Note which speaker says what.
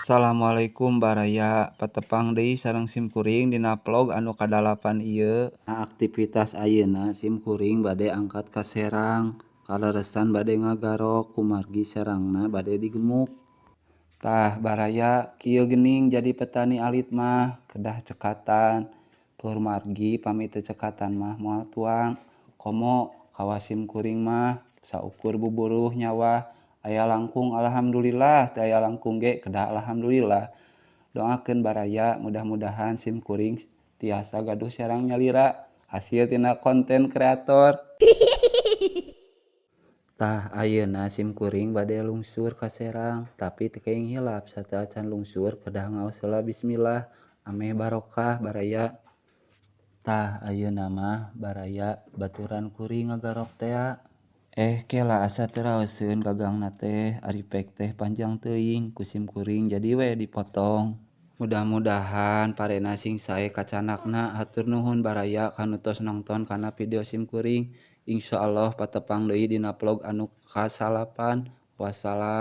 Speaker 1: Assalamualaikum Baraya patepang deui sareng simkuring dina vlog anu kadalapan ieu. Aktivitas ayeuna simkuring bade angkat ka Serang, kaleresan bade ngagarok kumargi serangna bade digemuk. Tah Baraya kieu geuning jadi petani alit mah kedah cekatan, tur margi pami teu cekatan mah moal tuang. Komo kawa simkuring mah saukur buburuh nyawa. Aya langkung alhamdulillah, teu aya langkung ge kedah alhamdulillah. Doakeun Baraya mudah-mudahan simkuring tiasa gaduh serang nyalira hasil tina konten kreator. Tah ayeuna simkuring bade lungsur ka Serang, tapi teu keing hilap sateu acan lungsur kedah ngaos heula bismillah, ameh barokah Baraya. Tah ayeuna mah Baraya baturan kuring ngagarok tea. Kela asa teu raoseun gagangna teh ari pek teh panjang teuing ku simkuring jadi we dipotong. Mudah-mudahan parena sing sae kacanakna. Hatur nuhun Baraya kanu tos nongton kana video simkuring. Insyaallah patepang deui dina vlog anu kasalapan. Wassalam.